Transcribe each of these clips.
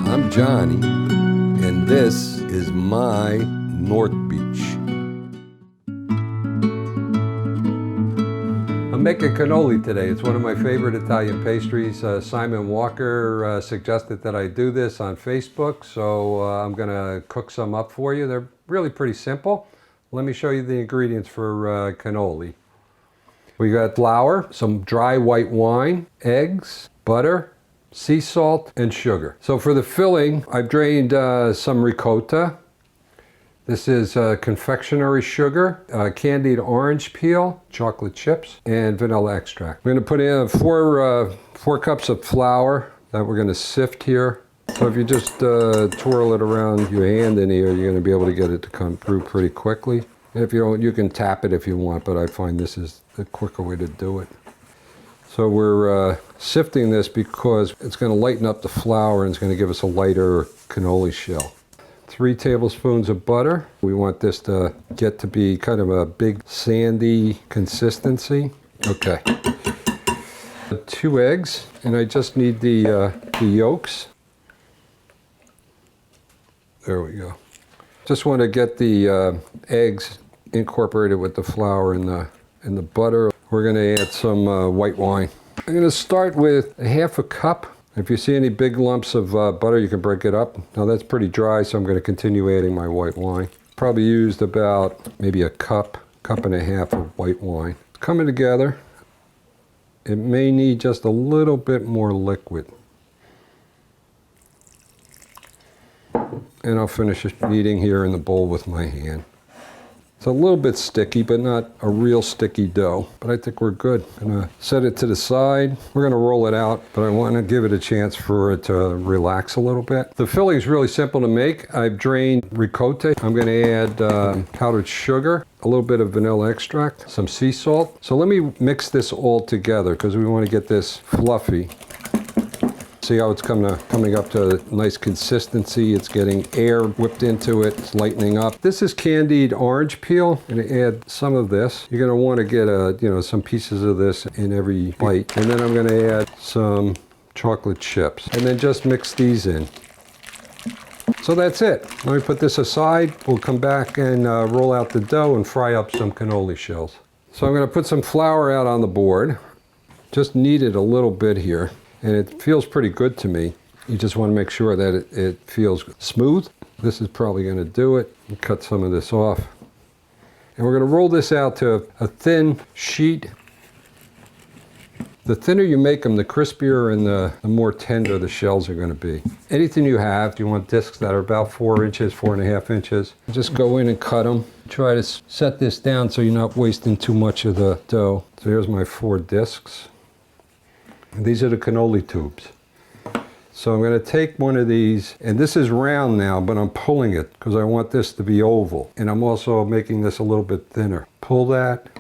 I'm Johnny, and this is my North Beach. I'm making cannoli today. It's one of my favorite Italian pastries. Simon Walker suggested that I do this on Facebook, so I'm gonna cook some up for you. They're really pretty simple. Let me show you the ingredients for cannoli. We got flour, some dry white wine, eggs, butter, sea salt, and sugar. So for the filling, I've drained some ricotta. This is confectionery sugar, candied orange peel, chocolate chips, and vanilla extract. We're gonna put in four cups of flour that we're gonna sift here. So if you just twirl it around your hand in here, you're gonna be able to get it to come through pretty quickly. If you don't, you can tap it if you want, but I find this is the quicker way to do it. So we're sifting this because it's going to lighten up the flour and it's going to give us a lighter cannoli shell. 3 tablespoons of butter. We want this to get to be kind of a big sandy consistency. Okay. 2 eggs, and I just need the yolks. There we go. Just want to get the eggs incorporated with the flour and the butter. We're going to add some white wine. I'm going to start with a half a cup. If you see any big lumps of butter, you can break it up. Now that's pretty dry, so I'm going to continue adding my white wine. Probably used about maybe a cup and a half of white wine. It's coming together. It may need just a little bit more liquid. And I'll finish kneading here in the bowl with my hand. It's a little bit sticky, but not a real sticky dough. But I think we're good. I'm gonna set it to the side. We're gonna roll it out, but I want to give it a chance for it to relax a little bit. The filling is really simple to make. I've drained ricotta. I'm gonna add powdered sugar, a little bit of vanilla extract, some sea salt. So let me mix this all together because we want to get this fluffy. See how it's coming up to a nice consistency. It's getting air whipped into it. It's lightening up. This is candied orange peel. I'm gonna add some of this. You're gonna want to get some pieces of this in every bite. And then I'm gonna add some chocolate chips. And then just mix these in. So that's it. Let me put this aside. We'll come back and roll out the dough and fry up some cannoli shells. So I'm gonna put some flour out on the board. Just knead it a little bit here. And it feels pretty good to me. You just want to make sure that it feels smooth. This is probably going to do it. Cut some of this off. And we're going to roll this out to a thin sheet. The thinner you make them, the crispier and the more tender the shells are going to be. Anything you have, you want discs that are about 4 inches, 4.5 inches. Just go in and cut them. Try to set this down so you're not wasting too much of the dough. So here's my 4 discs. These are the cannoli tubes. So I'm going to take one of these, and this is round now, but I'm pulling it because I want this to be oval. And I'm also making this a little bit thinner. Pull that, a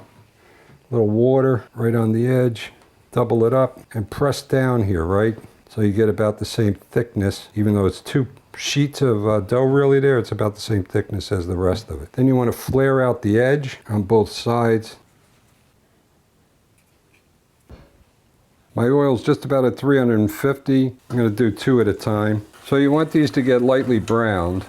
little water right on the edge, double it up, and press down here, right? So you get about the same thickness, even though it's 2 sheets of dough really there, it's about the same thickness as the rest of it. Then you want to flare out the edge on both sides. My oil's just about at 350. I'm going to do 2 at a time. So you want these to get lightly browned.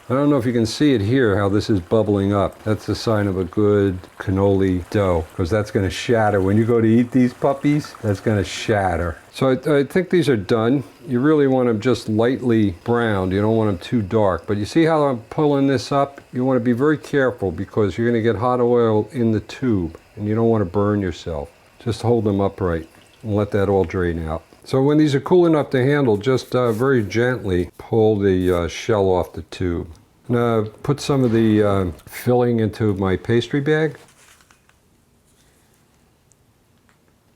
I don't know if you can see it here, how this is bubbling up. That's a sign of a good cannoli dough, because that's going to shatter. When you go to eat these puppies, that's going to shatter. So I think these are done. You really want them just lightly browned. You don't want them too dark. But you see how I'm pulling this up? You want to be very careful because you're going to get hot oil in the tube, and you don't want to burn yourself. Just hold them upright and let that all drain out. So when these are cool enough to handle, just very gently pull the shell off the tube. Now put some of the filling into my pastry bag.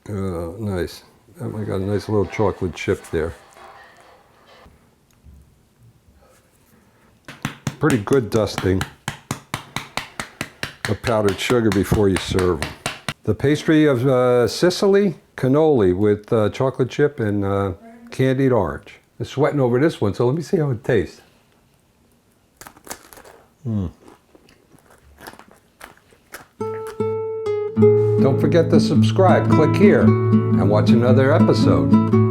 Nice. I got a nice little chocolate chip there. Pretty good dusting of powdered sugar before you serve them. The pastry of Sicily, cannoli with chocolate chip and candied orange. I'm sweating over this one, so let me see how it tastes. Don't forget to subscribe. Click here and watch another episode.